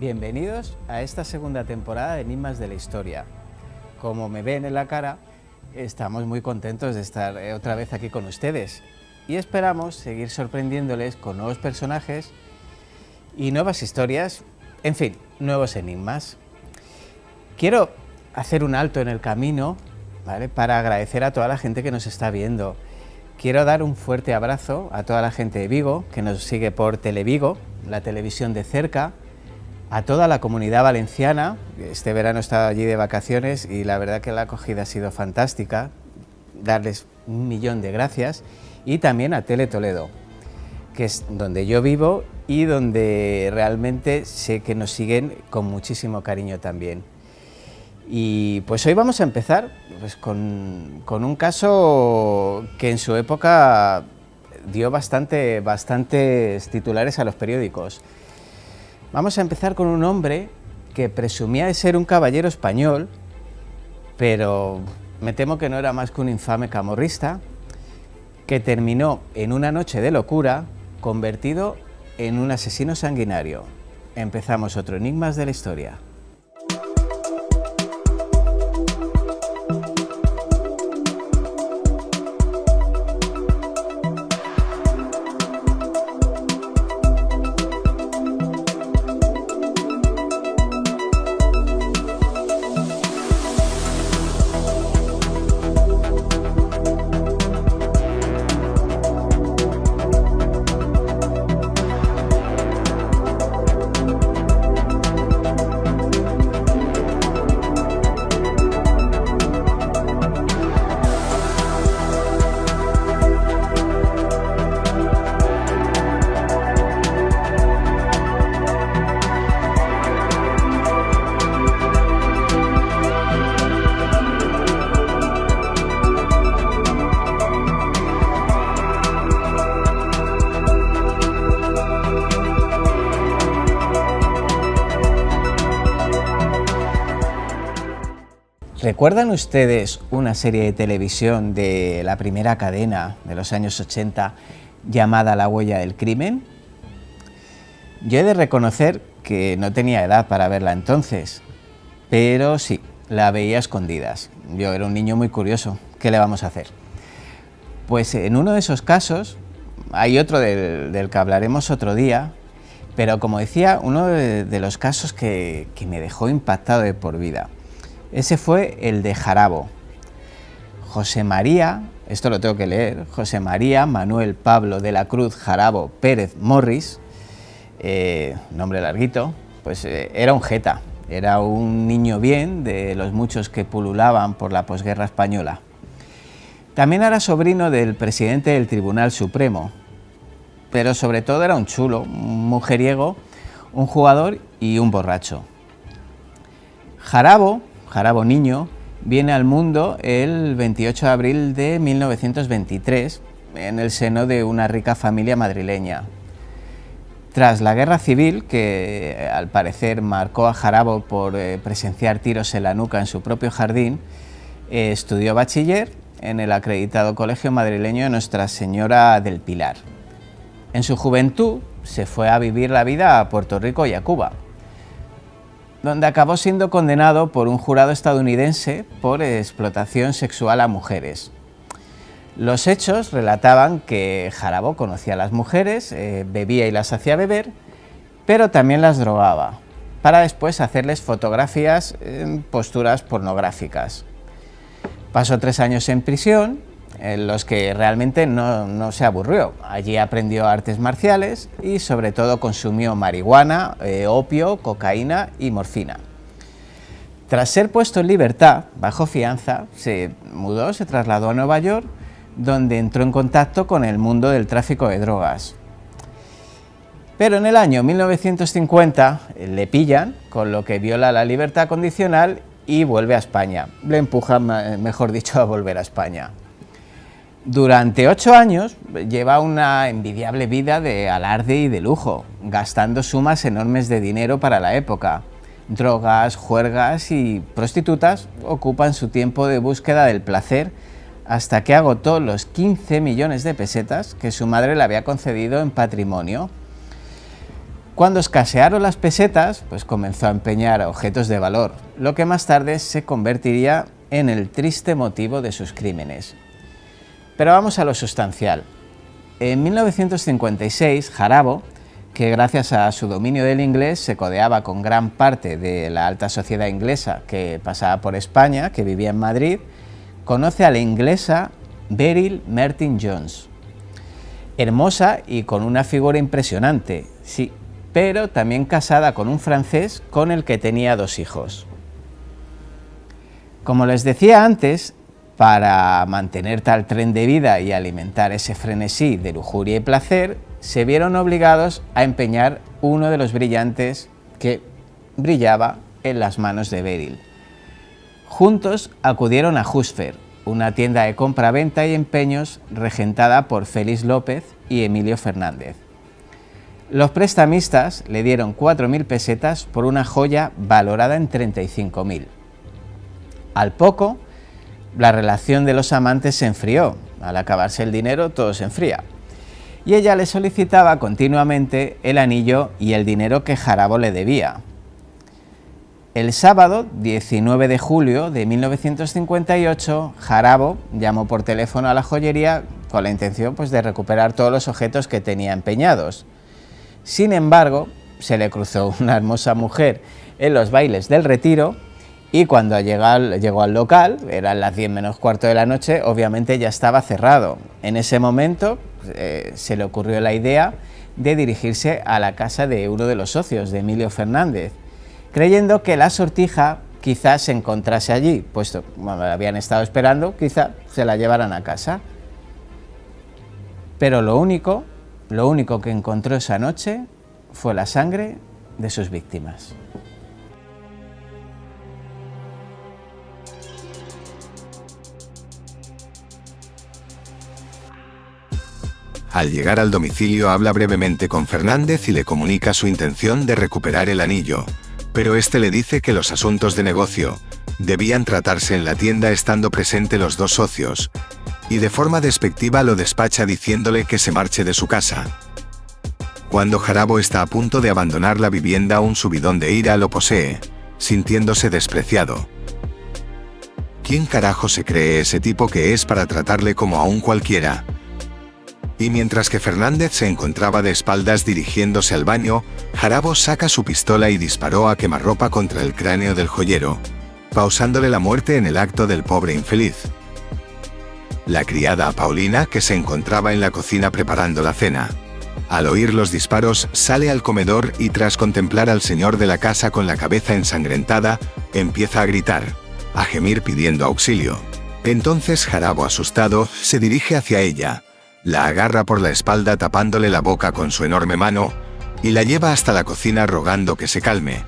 Bienvenidos a esta segunda temporada de Enigmas de la Historia. Como me ven en la cara, estamos muy contentos de estar otra vez aquí con ustedes y esperamos seguir sorprendiéndoles con nuevos personajes y nuevas historias, en fin, nuevos enigmas. Quiero hacer un alto en el camino, ¿vale?, para agradecer a toda la gente que nos está viendo. Quiero dar un fuerte abrazo a toda la gente de Vigo, que nos sigue por Televigo, la televisión de cerca, a toda la Comunidad Valenciana. Este verano he estado allí de vacaciones y la verdad que la acogida ha sido fantástica, darles 1.000.000 de gracias, y también a Tele Toledo, que es donde yo vivo y donde realmente sé que nos siguen con muchísimo cariño también. Y pues hoy vamos a empezar pues, con un caso que en su época dio bastantes titulares a los periódicos. Vamos a empezar con un hombre que presumía de ser un caballero español, pero me temo que no era más que un infame camorrista, que terminó en una noche de locura convertido en un asesino sanguinario. Empezamos otro Enigmas de la Historia. ¿Recuerdan ustedes una serie de televisión de la primera cadena de los años 80 llamada La huella del crimen? Yo he de reconocer que no tenía edad para verla entonces, pero sí, la veía a escondidas. Yo era un niño muy curioso, ¿qué le vamos a hacer? Pues en uno de esos casos, hay otro del que hablaremos otro día, pero como decía, uno de los casos que me dejó impactado de por vida. Ese fue el de Jarabo. José María, esto lo tengo que leer, José María Manuel Pablo de la Cruz Jarabo Pérez Morris, nombre larguito, pues era un jeta, era un niño bien de los muchos que pululaban por la posguerra española. También era sobrino del presidente del Tribunal Supremo, pero sobre todo era un chulo, un mujeriego, un jugador y un borracho. Jarabo niño, viene al mundo el 28 de abril de 1923 en el seno de una rica familia madrileña. Tras la guerra civil, que al parecer marcó a Jarabo por presenciar tiros en la nuca en su propio jardín, estudió bachiller en el acreditado Colegio Madrileño de Nuestra Señora del Pilar. En su juventud se fue a vivir la vida a Puerto Rico y a Cuba, donde acabó siendo condenado por un jurado estadounidense por explotación sexual a mujeres. Los hechos relataban que Jarabo conocía a las mujeres, bebía y las hacía beber, pero también las drogaba, para después hacerles fotografías en posturas pornográficas. Pasó 3 años en prisión, en los que realmente no se aburrió. Allí aprendió artes marciales y sobre todo consumió marihuana, opio, cocaína y morfina. Tras ser puesto en libertad, bajo fianza, se trasladó a Nueva York, donde entró en contacto con el mundo del tráfico de drogas. Pero en el año 1950 le pillan, con lo que viola la libertad condicional y vuelve a España. Le empujan, mejor dicho, a volver a España. Durante 8 años lleva una envidiable vida de alarde y de lujo, gastando sumas enormes de dinero para la época. Drogas, juergas y prostitutas ocupan su tiempo de búsqueda del placer hasta que agotó los 15 millones de pesetas que su madre le había concedido en patrimonio. Cuando escasearon las pesetas, pues comenzó a empeñar objetos de valor, lo que más tarde se convertiría en el triste motivo de sus crímenes. Pero vamos a lo sustancial. En 1956, Jarabo, que gracias a su dominio del inglés se codeaba con gran parte de la alta sociedad inglesa que pasaba por España, que vivía en Madrid, conoce a la inglesa Beryl Merton Jones. Hermosa y con una figura impresionante, sí, pero también casada con un francés con el que tenía 2 hijos. Como les decía antes, para mantener tal tren de vida y alimentar ese frenesí de lujuria y placer, se vieron obligados a empeñar uno de los brillantes que brillaba en las manos de Beryl. Juntos acudieron a Husfer, una tienda de compra-venta y empeños regentada por Félix López y Emilio Fernández. Los prestamistas le dieron 4.000 pesetas por una joya valorada en 35.000. Al poco, la relación de los amantes se enfrió. Al acabarse el dinero, todo se enfría. Y ella le solicitaba continuamente el anillo y el dinero que Jarabo le debía. El sábado 19 de julio de 1958, Jarabo llamó por teléfono a la joyería con la intención de recuperar todos los objetos que tenía empeñados. Sin embargo, se le cruzó una hermosa mujer en los bailes del Retiro y cuando llegó al local, eran las 10 menos cuarto de la noche, obviamente ya estaba cerrado. En ese momento se le ocurrió la idea de dirigirse a la casa de uno de los socios, de Emilio Fernández, creyendo que la sortija quizás se encontrase allí, puesto que la habían estado esperando, quizá se la llevaran a casa. Pero lo único que encontró esa noche fue la sangre de sus víctimas. Al llegar al domicilio habla brevemente con Fernández y le comunica su intención de recuperar el anillo, pero este le dice que los asuntos de negocio debían tratarse en la tienda estando presente los 2 socios, y de forma despectiva lo despacha diciéndole que se marche de su casa. Cuando Jarabo está a punto de abandonar la vivienda, un subidón de ira lo posee, sintiéndose despreciado. ¿Quién carajo se cree ese tipo que es para tratarle como a un cualquiera? Y mientras que Fernández se encontraba de espaldas dirigiéndose al baño, Jarabo saca su pistola y disparó a quemarropa contra el cráneo del joyero, pausándole la muerte en el acto del pobre infeliz. La criada Paulina, que se encontraba en la cocina preparando la cena, al oír los disparos sale al comedor y tras contemplar al señor de la casa con la cabeza ensangrentada, empieza a gritar, a gemir pidiendo auxilio. Entonces Jarabo, asustado, se dirige hacia ella, la agarra por la espalda tapándole la boca con su enorme mano, y la lleva hasta la cocina rogando que se calme.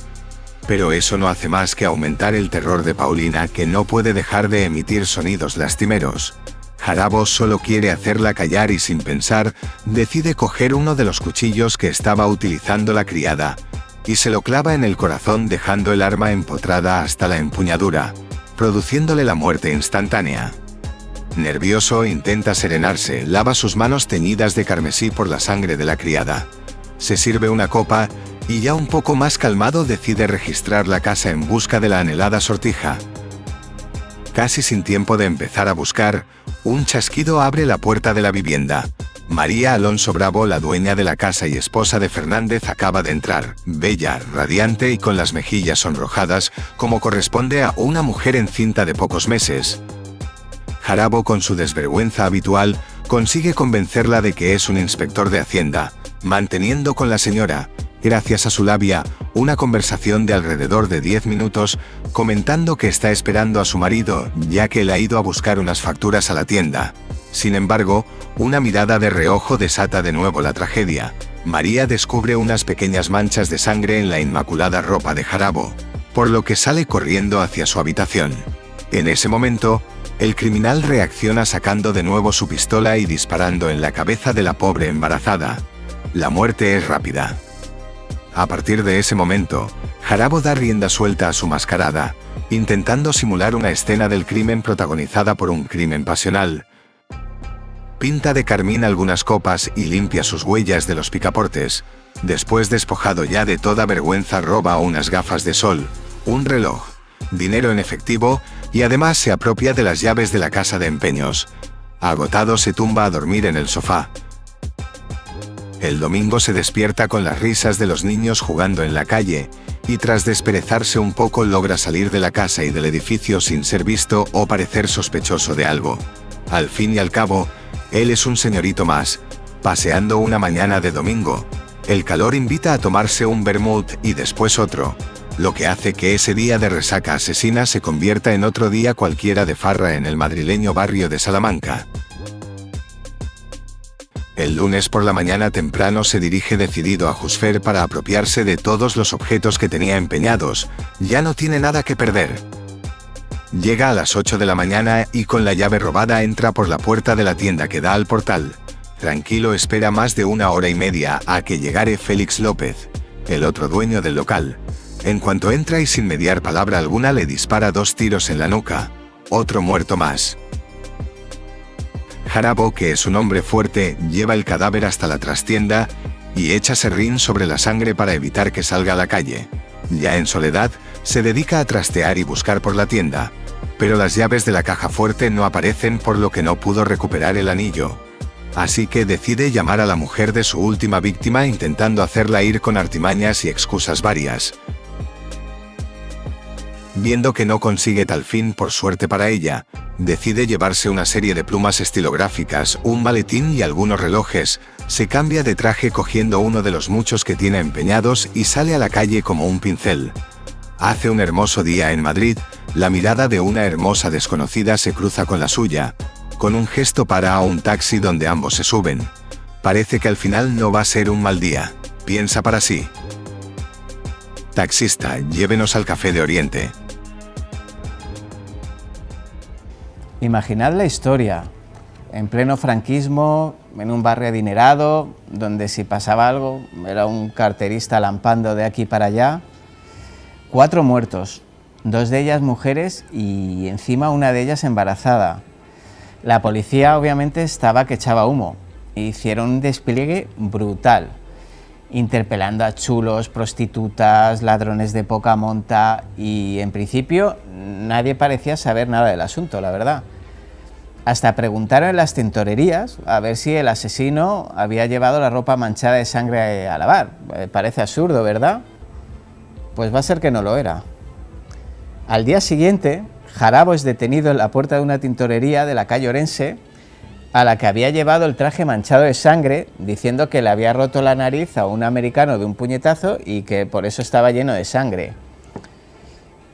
Pero eso no hace más que aumentar el terror de Paulina, que no puede dejar de emitir sonidos lastimeros. Jarabo solo quiere hacerla callar y sin pensar, decide coger uno de los cuchillos que estaba utilizando la criada, y se lo clava en el corazón dejando el arma empotrada hasta la empuñadura, produciéndole la muerte instantánea. Nervioso, intenta serenarse, lava sus manos teñidas de carmesí por la sangre de la criada. Se sirve una copa, y ya un poco más calmado decide registrar la casa en busca de la anhelada sortija. Casi sin tiempo de empezar a buscar, un chasquido abre la puerta de la vivienda. María Alonso Bravo, la dueña de la casa y esposa de Fernández, acaba de entrar, bella, radiante y con las mejillas sonrojadas, como corresponde a una mujer encinta de pocos meses. Jarabo, con su desvergüenza habitual, consigue convencerla de que es un inspector de Hacienda, manteniendo con la señora, gracias a su labia, una conversación de alrededor de 10 minutos, comentando que está esperando a su marido, ya que él ha ido a buscar unas facturas a la tienda. Sin embargo, una mirada de reojo desata de nuevo la tragedia. María descubre unas pequeñas manchas de sangre en la inmaculada ropa de Jarabo, por lo que sale corriendo hacia su habitación. En ese momento, el criminal reacciona sacando de nuevo su pistola y disparando en la cabeza de la pobre embarazada. La muerte es rápida. A partir de ese momento, Jarabo da rienda suelta a su mascarada, intentando simular una escena del crimen protagonizada por un crimen pasional. Pinta de carmín algunas copas y limpia sus huellas de los picaportes. Después, despojado ya de toda vergüenza, roba unas gafas de sol, un reloj, dinero en efectivo y además se apropia de las llaves de la casa de empeños. Agotado, se tumba a dormir en el sofá. El domingo se despierta con las risas de los niños jugando en la calle y tras desperezarse un poco logra salir de la casa y del edificio sin ser visto o parecer sospechoso de algo. Al fin y al cabo, él es un señorito más, paseando una mañana de domingo. El calor invita a tomarse un vermut y después otro, lo que hace que ese día de resaca asesina se convierta en otro día cualquiera de farra en el madrileño barrio de Salamanca. El lunes por la mañana temprano se dirige decidido a Jusfer para apropiarse de todos los objetos que tenía empeñados. Ya no tiene nada que perder. Llega a las 8 de la mañana y con la llave robada entra por la puerta de la tienda que da al portal. Tranquilo, espera más de 1 hora y media a que llegare Félix López, el otro dueño del local. En cuanto entra y sin mediar palabra alguna le dispara 2 tiros en la nuca. Otro muerto más. Jarabo, que es un hombre fuerte, lleva el cadáver hasta la trastienda y echa serrín sobre la sangre para evitar que salga a la calle. Ya en soledad, se dedica a trastear y buscar por la tienda, pero las llaves de la caja fuerte no aparecen, por lo que no pudo recuperar el anillo. Así que decide llamar a la mujer de su última víctima intentando hacerla ir con artimañas y excusas varias. Viendo que no consigue tal fin, por suerte para ella, decide llevarse una serie de plumas estilográficas, un maletín y algunos relojes, se cambia de traje cogiendo uno de los muchos que tiene empeñados y sale a la calle como un pincel. Hace un hermoso día en Madrid, la mirada de una hermosa desconocida se cruza con la suya. Con un gesto para a un taxi donde ambos se suben. Parece que al final no va a ser un mal día, piensa para sí. Taxista, llévenos al Café de Oriente. Imaginad la historia, en pleno franquismo, en un barrio adinerado, donde si pasaba algo era un carterista lampando de aquí para allá. 4 muertos, 2 de ellas mujeres y encima una de ellas embarazada. La policía obviamente estaba que echaba humo. Hicieron un despliegue brutal, interpelando a chulos, prostitutas, ladrones de poca monta y en principio nadie parecía saber nada del asunto, la verdad. Hasta preguntaron en las tintorerías a ver si el asesino había llevado la ropa manchada de sangre a lavar. Parece absurdo, ¿verdad? Pues va a ser que no lo era. Al día siguiente, Jarabo es detenido en la puerta de una tintorería de la calle Orense, a la que había llevado el traje manchado de sangre, diciendo que le había roto la nariz a un americano de un puñetazo y que por eso estaba lleno de sangre.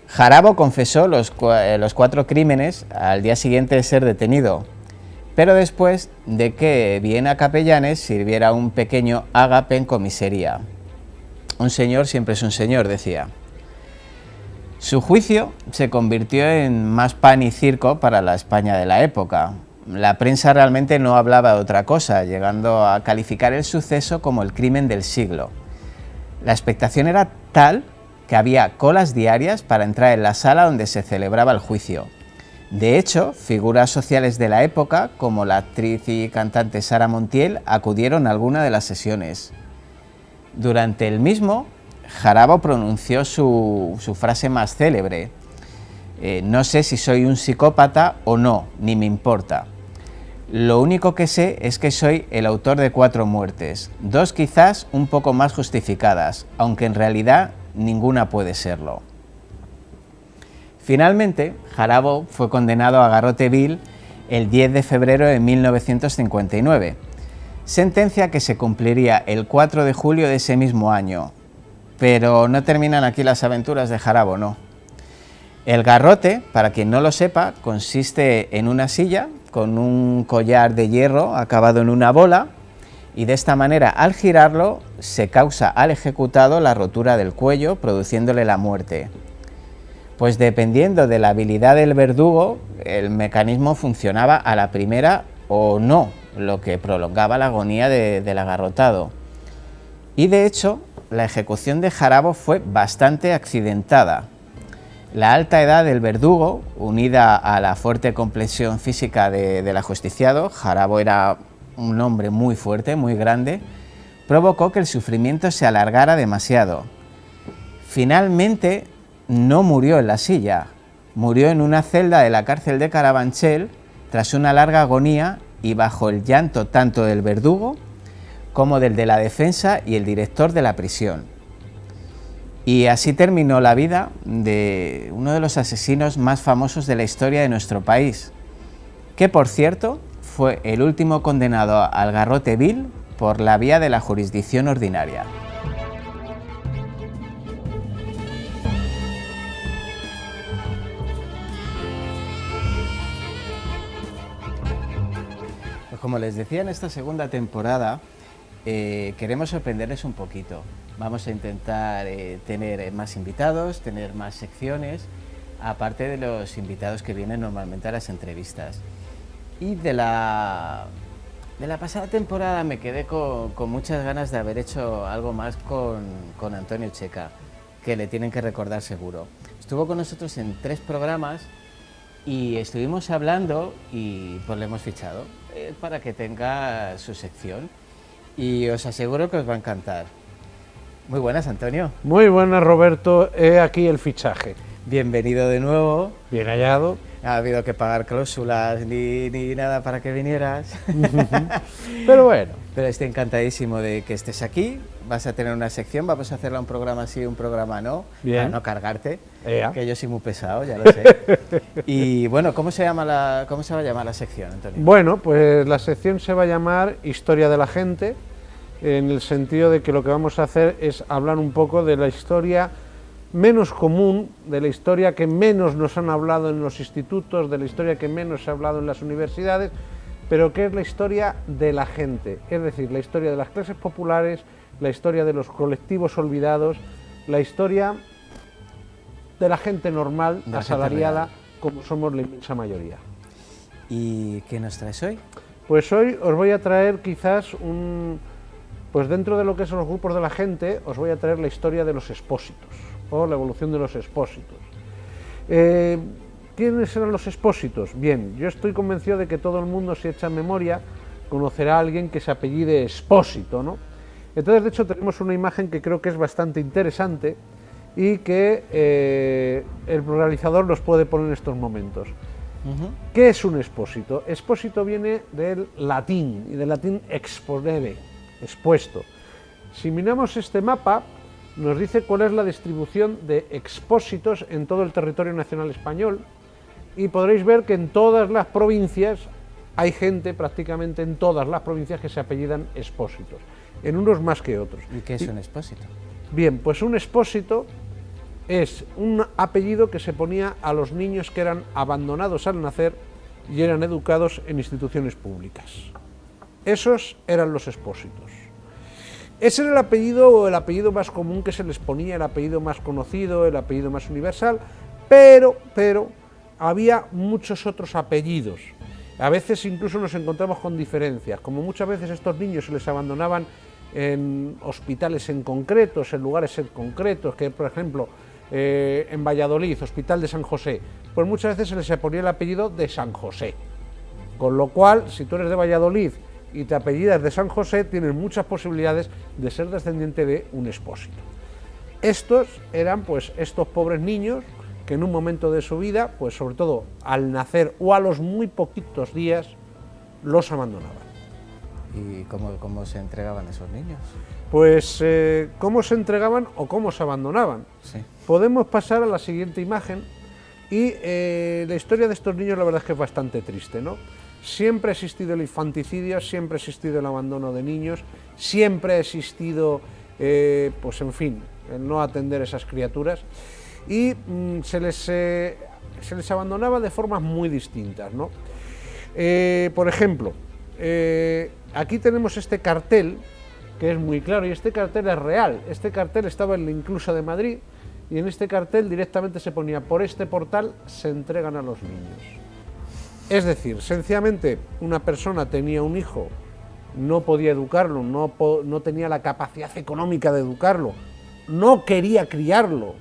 Jarabo confesó los 4 crímenes al día siguiente de ser detenido, pero después de que Viena Capellanes sirviera un pequeño ágape en comisaría. Un señor siempre es un señor, decía. Su juicio se convirtió en más pan y circo para la España de la época. La prensa realmente no hablaba de otra cosa, llegando a calificar el suceso como el crimen del siglo. La expectación era tal que había colas diarias para entrar en la sala donde se celebraba el juicio. De hecho, figuras sociales de la época, como la actriz y cantante Sara Montiel, acudieron a alguna de las sesiones. Durante el mismo, Jarabo pronunció su frase más célebre: no sé si soy un psicópata o no, ni me importa. Lo único que sé es que soy el autor de 4 muertes, 2 quizás un poco más justificadas, aunque en realidad ninguna puede serlo. Finalmente, Jarabo fue condenado a garrote vil el 10 de febrero de 1959, sentencia que se cumpliría el 4 de julio de ese mismo año. Pero no terminan aquí las aventuras de Jarabo, no. El garrote, para quien no lo sepa, consiste en una silla con un collar de hierro acabado en una bola y de esta manera, al girarlo, se causa al ejecutado la rotura del cuello, produciéndole la muerte. Pues dependiendo de la habilidad del verdugo, el mecanismo funcionaba a la primera o no, lo que prolongaba la agonía del agarrotado. Y de hecho, la ejecución de Jarabo fue bastante accidentada. La alta edad del verdugo, unida a la fuerte complexión física del ajusticiado, Jarabo era un hombre muy fuerte, muy grande, provocó que el sufrimiento se alargara demasiado. Finalmente no murió en la silla, murió en una celda de la cárcel de Carabanchel tras una larga agonía y bajo el llanto tanto del verdugo como del de la defensa y el director de la prisión. Y así terminó la vida de uno de los asesinos más famosos de la historia de nuestro país, que por cierto fue el último condenado al garrote vil por la vía de la jurisdicción ordinaria. Pues como les decía, en esta segunda temporada queremos sorprenderles un poquito. Vamos a intentar tener más invitados, tener más secciones, aparte de los invitados que vienen normalmente a las entrevistas. Y de la pasada temporada me quedé con muchas ganas de haber hecho algo más con Antonio Checa, que le tienen que recordar seguro. Estuvo con nosotros en 3 programas y estuvimos hablando y pues le hemos fichado para que tenga su sección. Y os aseguro que os va a encantar. Muy buenas, Antonio. Muy buenas, Roberto. He aquí el fichaje. Bienvenido de nuevo. Bien hallado. No ha habido que pagar cláusulas ni nada para que vinieras. Pero bueno. Pero estoy encantadísimo de que estés aquí. Vas a tener una sección, vamos a hacerla un programa sí, un programa no. Bien. Para no cargarte, Ea. que yo soy muy pesado, ya lo sé. Y bueno, ¿cómo se va a llamar la sección, Antonio? Bueno, pues la sección se va a llamar Historia de la Gente, en el sentido de que lo que vamos a hacer es hablar un poco de la historia menos común, de la historia que menos nos han hablado en los institutos, de la historia que menos se ha hablado en las universidades, pero que es la historia de la gente, es decir, la historia de las clases populares, la historia de los colectivos olvidados, la historia de la gente normal, asalariada, como somos la inmensa mayoría. ¿Y qué nos traes hoy? Pues hoy os voy a traer quizás pues dentro de lo que son los grupos de la gente, os voy a traer la historia de los expósitos, o la evolución de los expósitos. ¿Quiénes eran los expósitos? Bien, yo estoy convencido de que todo el mundo, si echa memoria, conocerá a alguien que se apellide Expósito, ¿no? Entonces, de hecho, tenemos una imagen que creo que es bastante interesante y que el realizador nos puede poner en estos momentos. ¿Qué es un expósito? Expósito viene del latín, y del latín exponere, expuesto. Si miramos este mapa, nos dice cuál es la distribución de expósitos en todo el territorio nacional español, y podréis ver que en todas las provincias hay gente, prácticamente en todas las provincias, que se apellidan expósitos, en unos más que otros. ¿Y qué es un expósito? Bien, pues un expósito es un apellido que se ponía a los niños que eran abandonados al nacer y eran educados en instituciones públicas. Esos eran los expósitos. Ese era el apellido más común que se les ponía, el apellido más conocido, el apellido más universal, pero había muchos otros apellidos. A veces incluso nos encontramos con diferencias, como muchas veces estos niños se les abandonaban en hospitales en concretos, en lugares en concretos, que por ejemplo en Valladolid, Hospital de San José, pues muchas veces se les ponía el apellido de San José, con lo cual, si tú eres de Valladolid y te apellidas de San José, tienes muchas posibilidades de ser descendiente de un expósito. Estos eran pues estos pobres niños que en un momento de su vida, pues sobre todo al nacer o a los muy poquitos días, los abandonaban. ¿Y cómo se entregaban esos niños? Pues cómo se entregaban o cómo se abandonaban. Sí. Podemos pasar a la siguiente imagen y la historia de estos niños la verdad es que es bastante triste, ¿no? Siempre ha existido el infanticidio, siempre ha existido el abandono de niños, siempre ha existido, pues en fin, el no atender a esas criaturas, y se les abandonaba de formas muy distintas, ¿no? Por ejemplo, aquí tenemos este cartel, que es muy claro, y este cartel es real. Este cartel estaba en la Inclusa de Madrid, y en este cartel directamente se ponía: por este portal se entregan a los niños. Es decir, sencillamente una persona tenía un hijo, no podía educarlo, no tenía la capacidad económica de educarlo, no quería criarlo,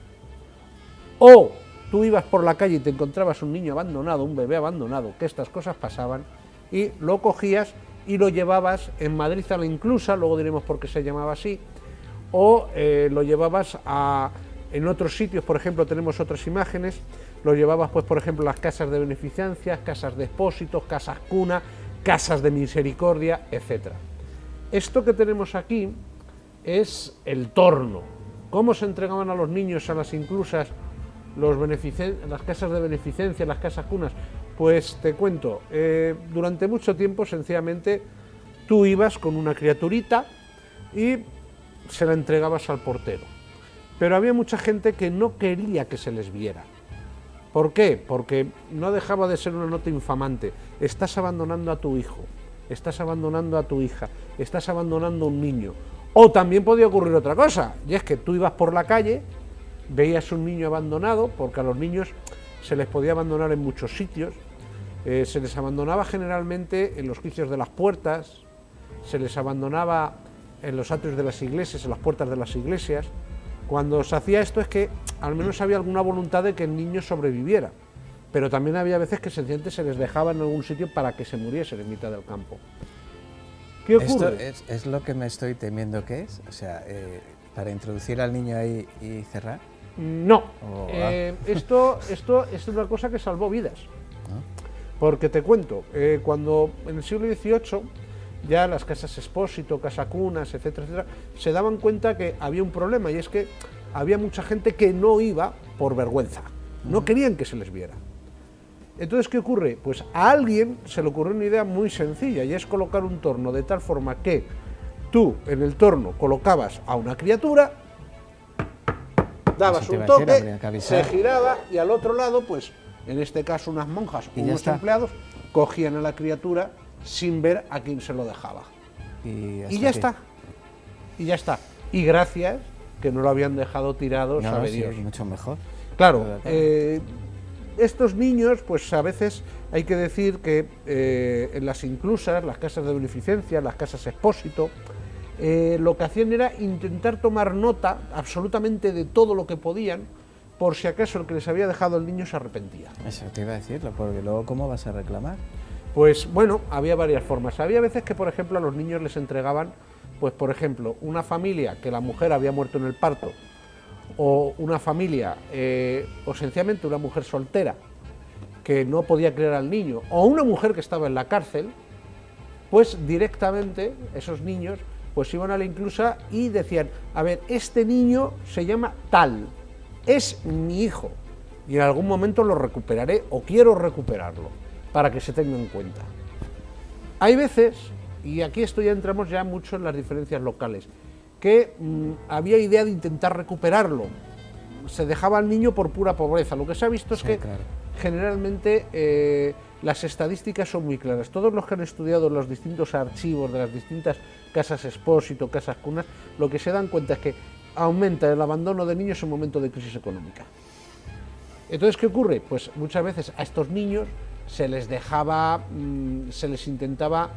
o tú ibas por la calle y te encontrabas un niño abandonado, un bebé abandonado, que estas cosas pasaban, y lo cogías y lo llevabas en Madrid a la Inclusa, luego diremos por qué se llamaba así, o lo llevabas en otros sitios, por ejemplo, tenemos otras imágenes, lo llevabas, pues, por ejemplo, a las casas de beneficencia, casas de expósitos, casas cuna, casas de misericordia, etc. Esto que tenemos aquí es el torno. ¿Cómo se entregaban a los niños a las inclusas, las casas de beneficencia, las casas cunas? Pues te cuento, durante mucho tiempo sencillamente tú ibas con una criaturita y se la entregabas al portero. Pero había mucha gente que no quería que se les viera. ¿Por qué? Porque no dejaba de ser una nota infamante. Estás abandonando a tu hijo, estás abandonando a tu hija, estás abandonando a un niño. O también podía ocurrir otra cosa, y es que tú ibas por la calle, veías un niño abandonado, porque a los niños se les podía abandonar en muchos sitios, se les abandonaba generalmente en los quicios de las puertas, se les abandonaba en los atrios de las iglesias, en las puertas de las iglesias. Cuando se hacía esto es que al menos había alguna voluntad de que el niño sobreviviera, pero también había veces que sencillamente se les dejaba en algún sitio para que se muriesen en mitad del campo. ¿Qué ocurre? ¿Esto es lo que me estoy temiendo que es? O sea, para introducir al niño ahí y cerrar. No, esto es una cosa que salvó vidas. Porque te cuento, cuando en el siglo XVIII ya las casas expósito, casacunas, etcétera, etcétera, se daban cuenta que había un problema, y es que había mucha gente que no iba por vergüenza, no querían que se les viera. Entonces, ¿qué ocurre? Pues a alguien se le ocurrió una idea muy sencilla, y es colocar un torno de tal forma que tú en el torno colocabas a una criatura, dabas un toque, se giraba, y al otro lado, pues en este caso unas monjas o unos empleados cogían a la criatura sin ver a quién se lo dejaba. Y ya está. Y ya está. Y gracias que no lo habían dejado tirado, sabe Dios. Mucho mejor. Claro, estos niños, pues a veces hay que decir que en las inclusas, las casas de beneficencia, las casas expósito, lo que hacían era intentar tomar nota absolutamente de todo lo que podían, por si acaso el que les había dejado el niño se arrepentía. Eso te iba a decirlo, porque luego ¿cómo vas a reclamar? Pues bueno, había varias formas. Había veces que, por ejemplo, a los niños les entregaban, pues por ejemplo, una familia que la mujer había muerto en el parto, o una familia, o sencillamente una mujer soltera que no podía criar al niño, o una mujer que estaba en la cárcel, pues directamente esos niños pues iban a la inclusa y decían, a ver, este niño se llama tal, es mi hijo, y en algún momento lo recuperaré o quiero recuperarlo, para que se tenga en cuenta. Hay veces, y aquí esto ya entramos ya mucho en las diferencias locales, que había idea de intentar recuperarlo, se dejaba al niño por pura pobreza. Lo que se ha visto es que generalmente las estadísticas son muy claras. Todos los que han estudiado los distintos archivos de las distintas casas expósito, casas cunas, lo que se dan cuenta es que aumenta el abandono de niños en un momento de crisis económica. Entonces, ¿qué ocurre? Pues muchas veces a estos niños se les dejaba, se les intentaba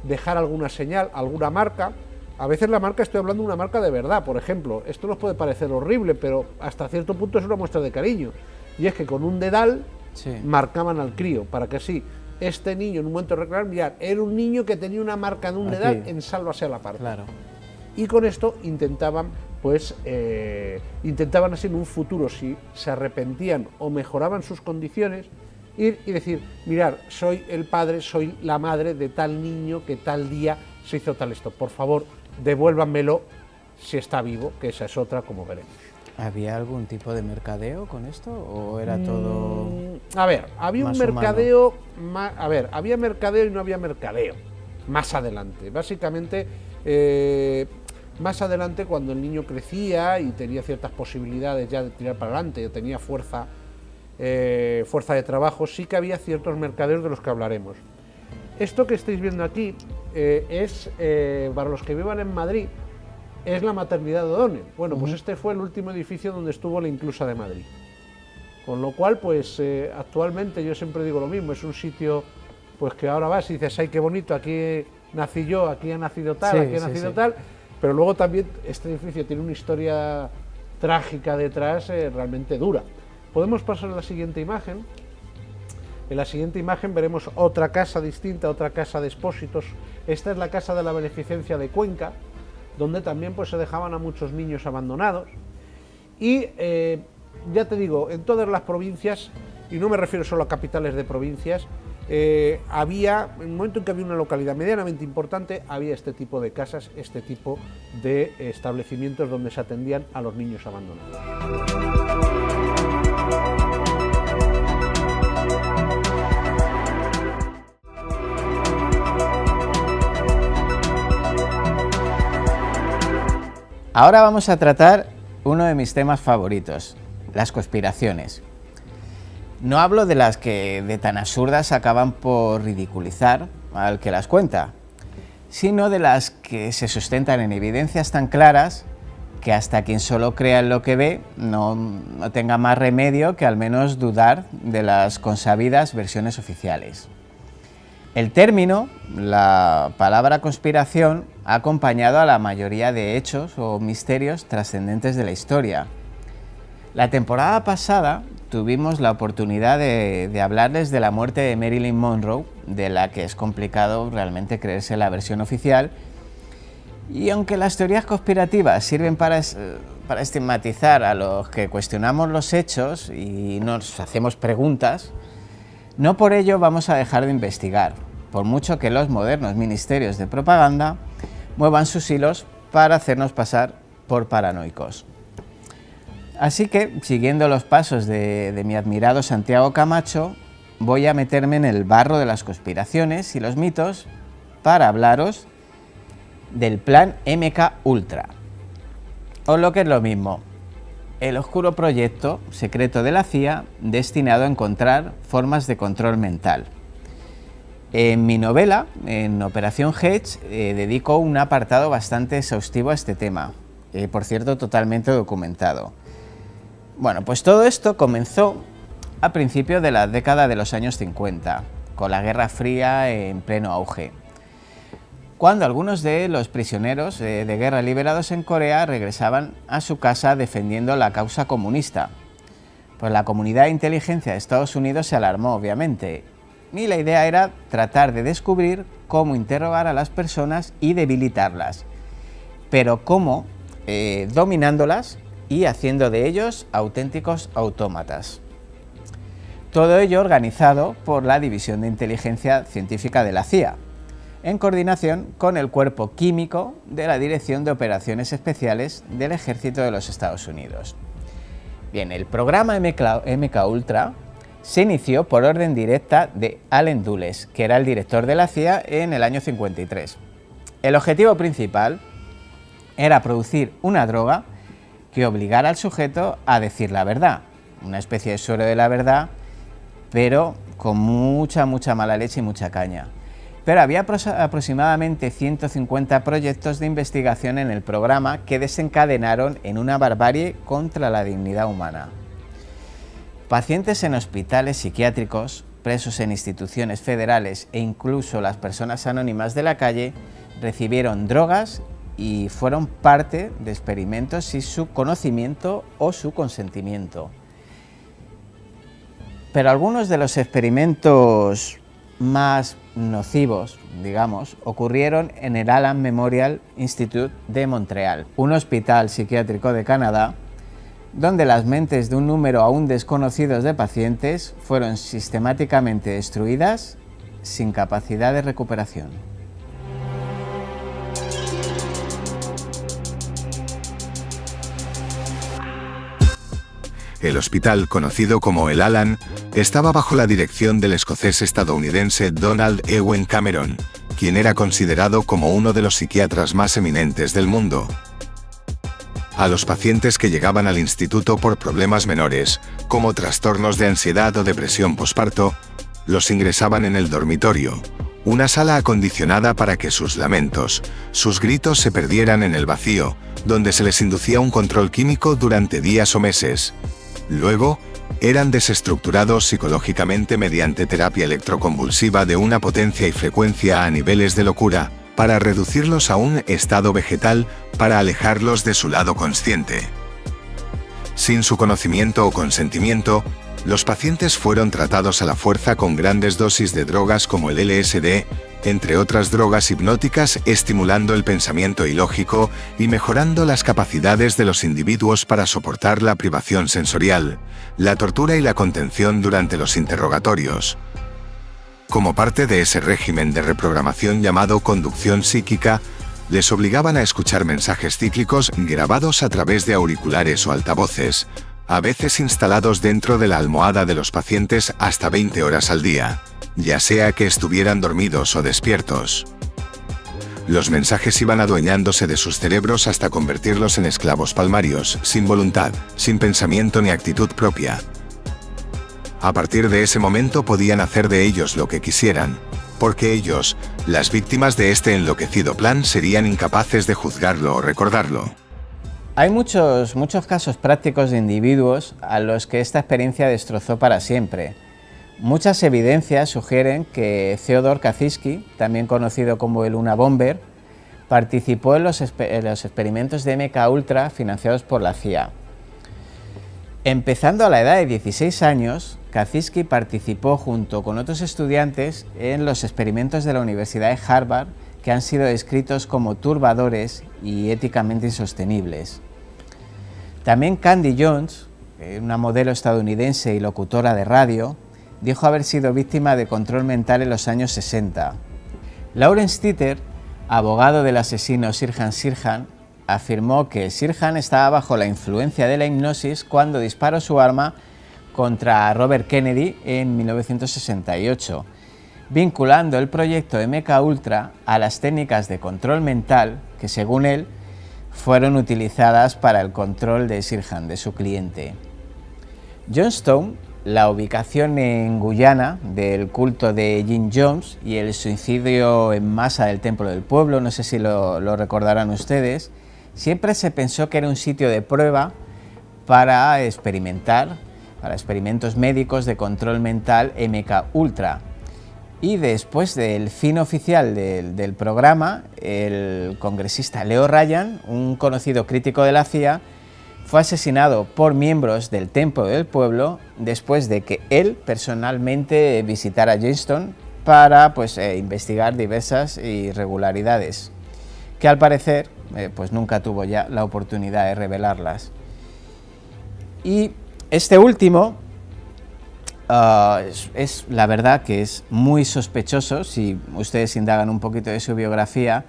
dejar alguna señal, alguna marca. A veces la marca, estoy hablando de una marca de verdad, por ejemplo, esto nos puede parecer horrible, pero hasta cierto punto es una muestra de cariño, y es que con un dedal marcaban al crío, para que así este niño en un momento de reclamar, mirad, era un niño que tenía una marca de un dedal en sálvase a la par. Claro. Y con esto intentaban, pues, intentaban así en un futuro, si se arrepentían o mejoraban sus condiciones, ir y decir, mirad, soy el padre, soy la madre de tal niño que tal día se hizo tal esto, por favor, devuélvanmelo si está vivo, que esa es otra, como veremos. ¿Había algún tipo de mercadeo con esto o era todo...? A ver, había un mercadeo, había mercadeo y no había mercadeo, más adelante. Básicamente, más adelante cuando el niño crecía y tenía ciertas posibilidades ya de tirar para adelante, tenía fuerza de trabajo, sí que había ciertos mercadeos de los que hablaremos. Esto que estáis viendo aquí es, para los que vivan en Madrid, es la maternidad de O'Donnell. Bueno, pues este fue el último edificio donde estuvo la Inclusa de Madrid. Con lo cual, pues actualmente yo siempre digo lo mismo, es un sitio pues que ahora vas y dices, ay, qué bonito, aquí nací yo, aquí ha nacido tal, aquí ha nacido tal, pero luego también este edificio tiene una historia trágica detrás realmente dura. Podemos pasar a la siguiente imagen. En la siguiente imagen veremos otra casa distinta, otra casa de expósitos. Esta es la casa de la Beneficencia de Cuenca, donde también pues se dejaban a muchos niños abandonados. Y ya te digo, en todas las provincias, y no me refiero solo a capitales de provincias, había, en el momento en que había una localidad medianamente importante, había este tipo de casas, este tipo de establecimientos donde se atendían a los niños abandonados. Ahora vamos a tratar uno de mis temas favoritos, las conspiraciones. No hablo de las que de tan absurdas acaban por ridiculizar al que las cuenta, sino de las que se sustentan en evidencias tan claras que hasta quien solo crea en lo que ve no tenga más remedio que al menos dudar de las consabidas versiones oficiales. El término, la palabra conspiración, ha acompañado a la mayoría de hechos o misterios trascendentes de la historia. La temporada pasada tuvimos la oportunidad de hablarles de la muerte de Marilyn Monroe, de la que es complicado realmente creerse la versión oficial, y aunque las teorías conspirativas sirven para estigmatizar a los que cuestionamos los hechos y nos hacemos preguntas, no por ello vamos a dejar de investigar, por mucho que los modernos ministerios de propaganda muevan sus hilos para hacernos pasar por paranoicos. Así que, siguiendo los pasos de mi admirado Santiago Camacho, voy a meterme en el barro de las conspiraciones y los mitos para hablaros del plan MK Ultra, o lo que es lo mismo, el oscuro proyecto secreto de la CIA destinado a encontrar formas de control mental. En mi novela, en Operación Hedge, dedico un apartado bastante exhaustivo a este tema, por cierto totalmente documentado. Bueno, pues todo esto comenzó a principios de la década de los años 50, con la Guerra Fría en pleno auge, cuando algunos de los prisioneros de guerra liberados en Corea regresaban a su casa defendiendo la causa comunista. Pues la comunidad de inteligencia de Estados Unidos se alarmó, obviamente, y la idea era tratar de descubrir cómo interrogar a las personas y debilitarlas, pero cómo dominándolas y haciendo de ellos auténticos autómatas. Todo ello organizado por la División de Inteligencia Científica de la CIA, en coordinación con el Cuerpo Químico de la Dirección de Operaciones Especiales del Ejército de los Estados Unidos. Bien, el programa MK Ultra se inició por orden directa de Allen Dulles, que era el director de la CIA en el año 53. El objetivo principal era producir una droga que obligara al sujeto a decir la verdad, una especie de suero de la verdad, pero con mucha mala leche y mucha caña. Pero había aproximadamente 150 proyectos de investigación en el programa que desencadenaron en una barbarie contra la dignidad humana. Pacientes en hospitales psiquiátricos, presos en instituciones federales e incluso las personas anónimas de la calle recibieron drogas y fueron parte de experimentos sin su conocimiento o su consentimiento. Pero algunos de los experimentos más nocivos, digamos, ocurrieron en el Allen Memorial Institute de Montreal, un hospital psiquiátrico de Canadá, donde las mentes de un número aún desconocido de pacientes fueron sistemáticamente destruidas sin capacidad de recuperación. El hospital, conocido como el Allen, estaba bajo la dirección del escocés estadounidense Donald Ewen Cameron, quien era considerado como uno de los psiquiatras más eminentes del mundo. A los pacientes que llegaban al instituto por problemas menores, como trastornos de ansiedad o depresión posparto, los ingresaban en el dormitorio, una sala acondicionada para que sus lamentos, sus gritos se perdieran en el vacío, donde se les inducía un control químico durante días o meses. Luego, eran desestructurados psicológicamente mediante terapia electroconvulsiva de una potencia y frecuencia a niveles de locura, para reducirlos a un estado vegetal, para alejarlos de su lado consciente. Sin su conocimiento o consentimiento, los pacientes fueron tratados a la fuerza con grandes dosis de drogas como el LSD, entre otras drogas hipnóticas, estimulando el pensamiento ilógico y mejorando las capacidades de los individuos para soportar la privación sensorial, la tortura y la contención durante los interrogatorios. Como parte de ese régimen de reprogramación llamado conducción psíquica, les obligaban a escuchar mensajes cíclicos grabados a través de auriculares o altavoces, a veces instalados dentro de la almohada de los pacientes hasta 20 horas al día, ya sea que estuvieran dormidos o despiertos. Los mensajes iban adueñándose de sus cerebros hasta convertirlos en esclavos palmarios, sin voluntad, sin pensamiento ni actitud propia. A partir de ese momento podían hacer de ellos lo que quisieran, porque ellos, las víctimas de este enloquecido plan, serían incapaces de juzgarlo o recordarlo. Hay muchos casos prácticos de individuos a los que esta experiencia destrozó para siempre. Muchas evidencias sugieren que Theodor Kaczynski, también conocido como el Unabomber, participó en los experimentos de MK Ultra financiados por la CIA. Empezando a la edad de 16 años, Kaczynski participó junto con otros estudiantes en los experimentos de la Universidad de Harvard que han sido descritos como turbadores y éticamente insostenibles. También Candy Jones, una modelo estadounidense y locutora de radio, dijo haber sido víctima de control mental en los años 60. Lawrence Titter, abogado del asesino Sirhan Sirhan, afirmó que Sirhan estaba bajo la influencia de la hipnosis cuando disparó su arma contra Robert Kennedy en 1968, vinculando el proyecto MK Ultra a las técnicas de control mental que, según él, fueron utilizadas para el control de Sirhan, de su cliente. Johnstone, la ubicación en Guyana del culto de Jim Jones y el suicidio en masa del Templo del Pueblo, no sé si lo recordarán ustedes, siempre se pensó que era un sitio de prueba para experimentos médicos de control mental MK Ultra. Y después del fin oficial del programa, el congresista Leo Ryan, un conocido crítico de la CIA, fue asesinado por miembros del Templo del Pueblo después de que él personalmente visitara Johnstone para investigar diversas irregularidades, que al parecer nunca tuvo ya la oportunidad de revelarlas. Y este último es la verdad que es muy sospechoso, si ustedes indagan un poquito de su biografía,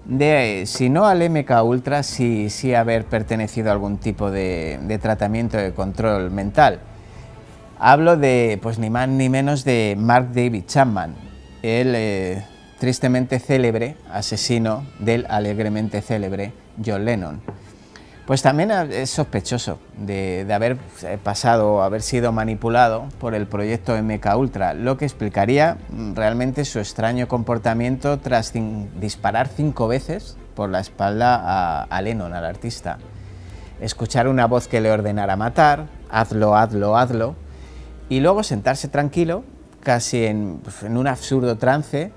de, si no al MK Ultra, sí haber pertenecido a algún tipo de tratamiento de control mental. Hablo de, ni más ni menos, de Mark David Chapman, el tristemente célebre asesino del alegremente célebre John Lennon. Pues también es sospechoso de haber pasado o haber sido manipulado por el proyecto MK Ultra, lo que explicaría realmente su extraño comportamiento tras disparar 5 veces por la espalda a Lennon, al artista. Escuchar una voz que le ordenara matar, hazlo, hazlo, hazlo, y luego sentarse tranquilo, casi en un absurdo trance,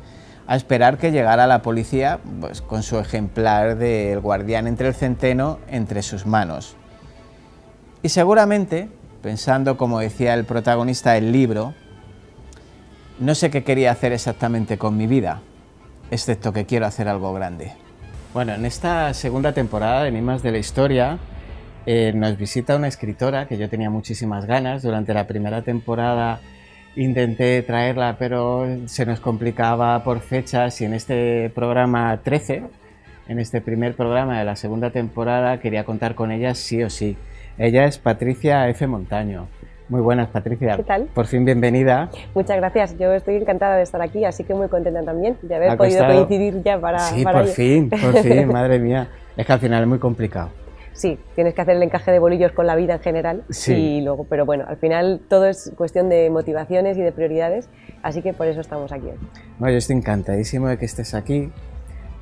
a esperar que llegara la policía con su ejemplar del guardián entre el centeno entre sus manos. Y seguramente, pensando como decía el protagonista del libro, no sé qué quería hacer exactamente con mi vida, excepto que quiero hacer algo grande. Bueno, en esta segunda temporada de Enigmas de la Historia nos visita una escritora que yo tenía muchísimas ganas. Durante la primera temporada intenté traerla, pero se nos complicaba por fechas, y en este programa 13, en este primer programa de la segunda temporada, quería contar con ella sí o sí. Ella es Patricia F. Montaño. Muy buenas, Patricia. ¿Qué tal? Por fin, bienvenida. Muchas gracias. Yo estoy encantada de estar aquí, así que muy contenta también de haber podido coincidir ya para... Sí, para por fin, madre mía. Es que al final es muy complicado. Sí, tienes que hacer el encaje de bolillos con la vida en general, sí. Y luego, pero bueno, al final todo es cuestión de motivaciones y de prioridades, así que por eso estamos aquí hoy. Bueno, yo estoy encantadísimo de que estés aquí.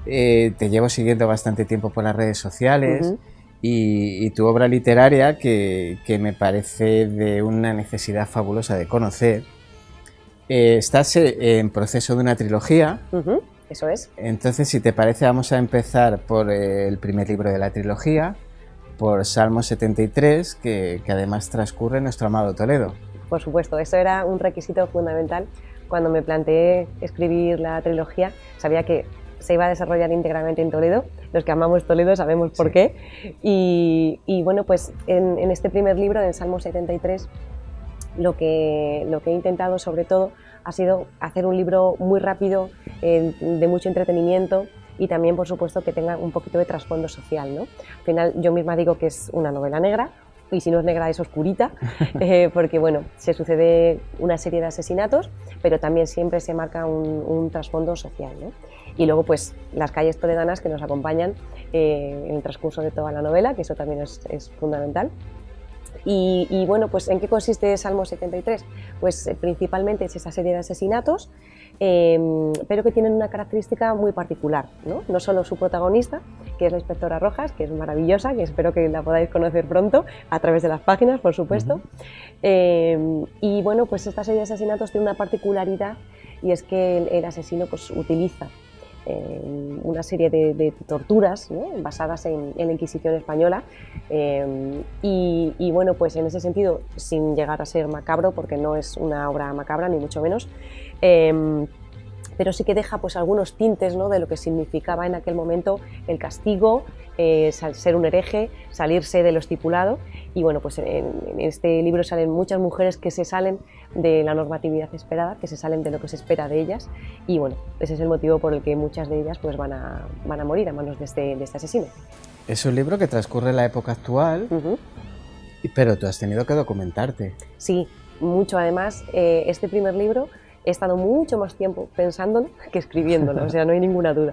Te llevo siguiendo bastante tiempo por las redes sociales, y tu obra literaria, que me parece de una necesidad fabulosa de conocer. Estás en proceso de una trilogía. Eso es. Entonces, si te parece, vamos a empezar por el primer libro de la trilogía, por Salmo 73, que además transcurre en nuestro amado Toledo. Por supuesto, eso era un requisito fundamental. Cuando me planteé escribir la trilogía, sabía que se iba a desarrollar íntegramente en Toledo. Los que amamos Toledo sabemos por qué. Y bueno, pues en este primer libro, en Salmo 73, lo que he intentado sobre todo ha sido hacer un libro muy rápido, de mucho entretenimiento, y también, por supuesto, que tenga un poquito de trasfondo social, ¿no? Al final, yo misma digo que es una novela negra, y si no es negra es oscurita, porque bueno, se sucede una serie de asesinatos, pero también siempre se marca un trasfondo social, ¿no? Y luego pues las calles toledanas que nos acompañan en el transcurso de toda la novela, que eso también es fundamental. Y bueno, pues ¿en qué consiste Salmo 73? Pues principalmente es esa serie de asesinatos, pero que tienen una característica muy particular, ¿no? No solo su protagonista, que es la inspectora Rojas, que es maravillosa, que espero que la podáis conocer pronto, a través de las páginas, por supuesto. Y bueno, pues esta serie de asesinatos tiene una particularidad, y es que el asesino pues utiliza una serie de torturas, ¿no? Basadas en la Inquisición española, y bueno, pues en ese sentido, sin llegar a ser macabro, porque no es una obra macabra ni mucho menos, pero sí que deja pues algunos tintes, ¿no? De lo que significaba en aquel momento el castigo, ser un hereje, salirse de lo estipulado. Y bueno, pues en este libro salen muchas mujeres que se salen de la normatividad esperada, que se salen de lo que se espera de ellas, y bueno, ese es el motivo por el que muchas de ellas pues van a morir a manos de este asesino. Es un libro que transcurre en la época actual, pero tú has tenido que documentarte. Sí, mucho. Además, este primer libro he estado mucho más tiempo pensándolo que escribiéndolo, o sea, no hay ninguna duda.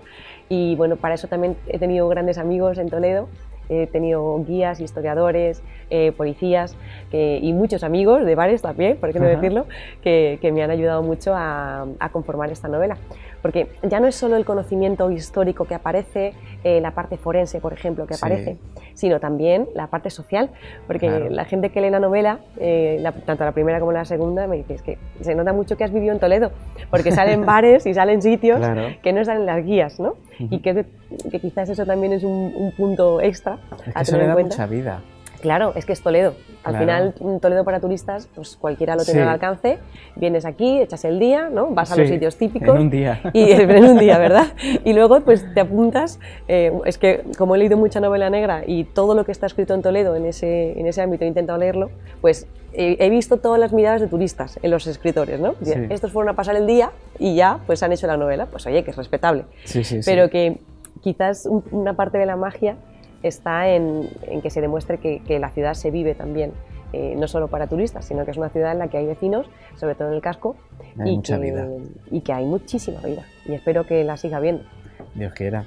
Y bueno, para eso también he tenido grandes amigos en Toledo. He tenido guías, historiadores, policías y muchos amigos de bares también, por qué no decirlo, que me han ayudado mucho a conformar esta novela. Porque ya no es solo el conocimiento histórico que aparece, la parte forense, por ejemplo, que aparece, sino también la parte social. Porque la gente que lee la novela, tanto la primera como la segunda, me dice, es que se nota mucho que has vivido en Toledo, porque salen bares y salen sitios que no salen las guías, ¿no? Y que quizás eso también es un punto extra a tener en cuenta. Mucha vida. Claro, es que es Toledo. Al final, Toledo para turistas, pues cualquiera lo tiene al alcance. Vienes aquí, echas el día, ¿no? Vas a los sitios típicos. En un día. En un día, ¿verdad? Y luego, pues te apuntas. Es que, como he leído mucha novela negra y todo lo que está escrito en Toledo en ese ámbito he intentado leerlo, pues he visto todas las miradas de turistas en los escritores, ¿no? Estos fueron a pasar el día y ya, pues han hecho la novela. Pues oye, que es respetable. Pero que quizás una parte de la magia está en que se demuestre que la ciudad se vive también, no solo para turistas, sino que es una ciudad en la que hay vecinos, sobre todo en el casco, y que hay muchísima vida, y espero que la siga habiendo. Dios quiera.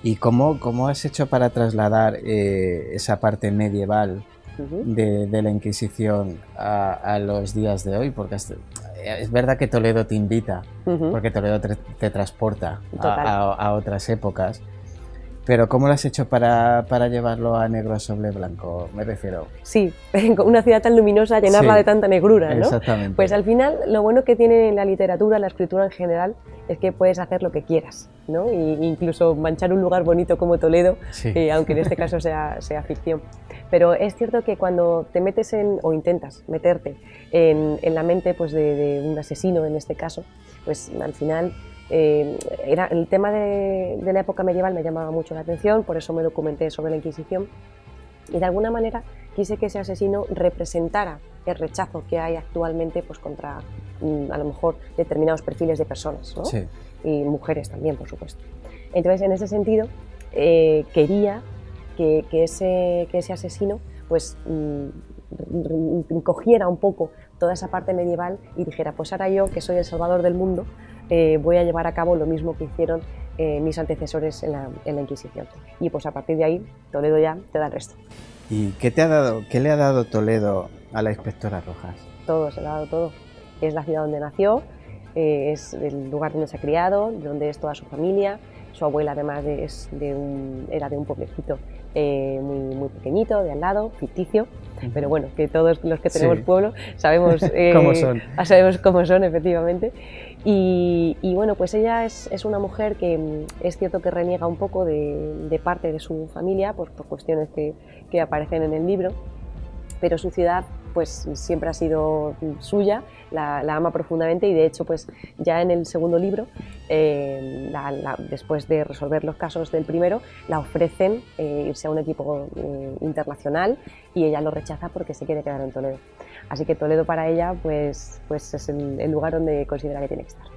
¿Y cómo has hecho para trasladar esa parte medieval de la Inquisición a los días de hoy? Porque es verdad que Toledo te invita, porque Toledo te transporta a otras épocas. Pero ¿cómo lo has hecho para llevarlo a negro sobre blanco, me refiero? Sí, una ciudad tan luminosa, llenarla de tanta negrura, ¿no? Exactamente. Pues al final, lo bueno que tiene la literatura, la escritura en general, es que puedes hacer lo que quieras, ¿no? E incluso manchar un lugar bonito como Toledo, aunque en este caso sea ficción. Pero es cierto que cuando te metes o intentas meterte en la mente pues, de un asesino, en este caso, pues al final el tema de la época medieval me llamaba mucho la atención, por eso me documenté sobre la Inquisición, y de alguna manera quise que ese asesino representara el rechazo que hay actualmente pues, contra a lo mejor determinados perfiles de personas, ¿no? Y mujeres también, por supuesto. Entonces, en ese sentido, quería que ese asesino pues, cogiera un poco toda esa parte medieval y dijera, pues ahora yo, que soy el salvador del mundo, voy a llevar a cabo lo mismo que hicieron mis antecesores en la Inquisición. Y pues a partir de ahí, Toledo ya te da el resto. ¿Y qué le ha dado Toledo a la inspectora Rojas? Todo, se le ha dado todo. Es la ciudad donde nació, es el lugar donde se ha criado, donde es toda su familia, Su abuela además era de un pueblecito muy, muy pequeñito, de al lado, ficticio, pero bueno, que todos los que tenemos pueblo sabemos cómo son. Sabemos cómo son, efectivamente. Y bueno, pues ella es una mujer que es cierto que reniega un poco de parte de su familia, pues por cuestiones que aparecen en el libro, pero su ciudad pues siempre ha sido suya, la ama profundamente, y de hecho pues ya en el segundo libro, después de resolver los casos del primero, la ofrecen irse a un equipo internacional y ella lo rechaza porque se quiere quedar en Toledo. Así que Toledo para ella pues es el lugar donde considera que tiene que estar.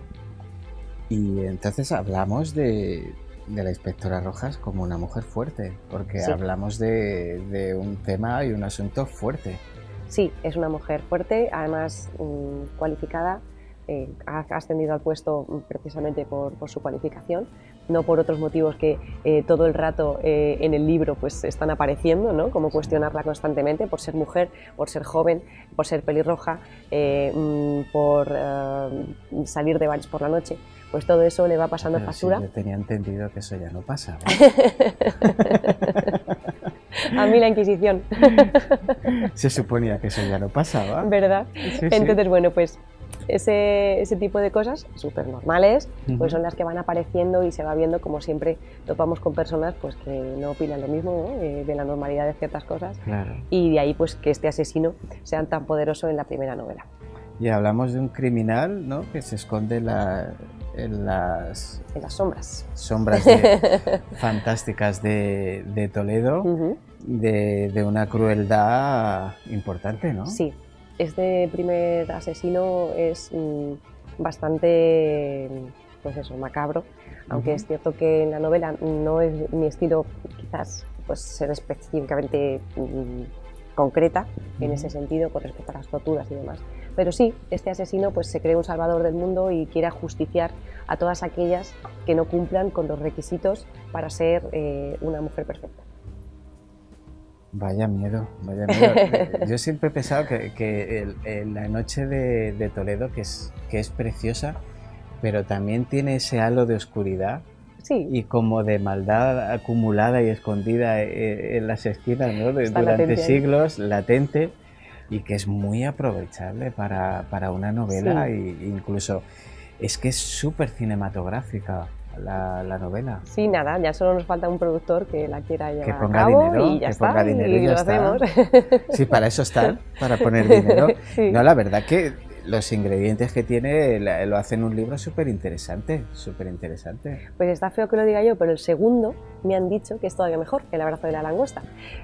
Y entonces hablamos de la inspectora Rojas como una mujer fuerte, porque hablamos de un tema y un asunto fuerte. Sí, es una mujer fuerte, además cualificada, ha ascendido al puesto precisamente por su cualificación, no por otros motivos que todo el rato en el libro pues están apareciendo, ¿no? Como cuestionarla constantemente por ser mujer, por ser joven, por ser pelirroja, por salir de bares por la noche. Pues todo eso le va pasando factura. Sí, yo tenía entendido que eso ya no pasa. A mí la Inquisición. Se suponía que eso ya no pasaba. ¿Verdad? Sí, entonces, bueno, pues ese tipo de cosas súper normales pues son las que van apareciendo y se va viendo, como siempre topamos con personas pues que no opinan lo mismo, ¿no? De la normalidad de ciertas cosas. Claro. Y de ahí pues que este asesino sea tan poderoso en la primera novela. Y hablamos de un criminal, ¿no? Que se esconde en las sombras fantásticas de Toledo, de una crueldad importante, ¿no? Sí, este primer asesino es bastante, pues eso, macabro, aunque es cierto que en la novela no es mi estilo quizás pues ser específicamente concreta en ese sentido con respecto a las torturas y demás. Pero sí, este asesino pues se cree un salvador del mundo y quiere ajusticiar a todas aquellas que no cumplan con los requisitos para ser una mujer perfecta. Vaya miedo, vaya miedo. Yo siempre he pensado que la noche de Toledo, que es preciosa, pero también tiene ese halo de oscuridad. Sí. Y como de maldad acumulada y escondida en las esquinas, ¿no? Durante siglos, latente, y que es muy aprovechable para una novela. Sí. E incluso es que es súper cinematográfica la novela. Sí, nada, ya solo nos falta un productor que la quiera llevar a cabo dinero, y ya que está, ponga dinero y ya lo está. hacemos. Sí, para eso están, para poner dinero. Sí. No, la verdad que los ingredientes que tiene lo hacen un libro súper interesante, súper interesante. Pues está feo que lo diga yo, pero el segundo me han dicho que es todavía mejor que El abrazo de la langosta.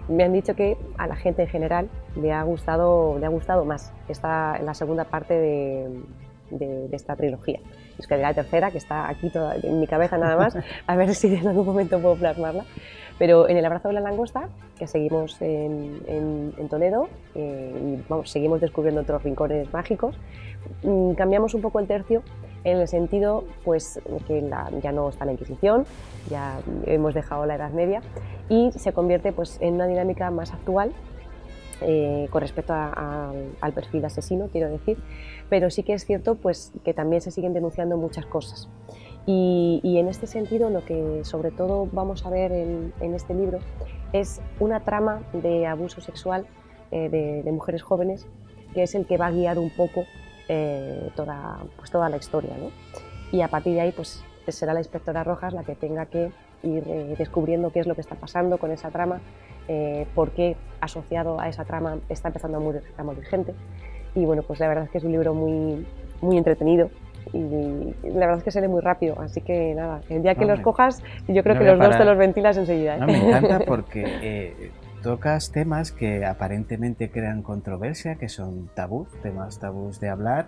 Me han dicho que a la gente en general le ha gustado más la segunda parte de esta trilogía. Es que de la tercera, que está aquí toda, en mi cabeza nada más, a ver si en algún momento puedo plasmarla. Pero en El abrazo de la langosta, que seguimos en Toledo y seguimos descubriendo otros rincones mágicos, cambiamos un poco el tercio en el sentido pues, que ya no está la Inquisición, ya hemos dejado la Edad Media y se convierte pues, en una dinámica más actual con respecto al perfil asesino, quiero decir, pero sí que es cierto pues, que también se siguen denunciando muchas cosas. Y en este sentido lo que sobre todo vamos a ver en este libro es una trama de abuso sexual de mujeres jóvenes, que es el que va a guiar un poco toda la historia, ¿no? Y a partir de ahí pues, será la inspectora Rojas la que tenga que ir descubriendo qué es lo que está pasando con esa trama, por qué asociado a esa trama está empezando a morir gente. Y bueno, pues la verdad es que es un libro muy, muy entretenido. Y la verdad es que se lee muy rápido, así que nada, el día que los cojas yo creo que los dos te los ventilas enseguida. No, me encanta porque tocas temas que aparentemente crean controversia, que son temas tabús de hablar,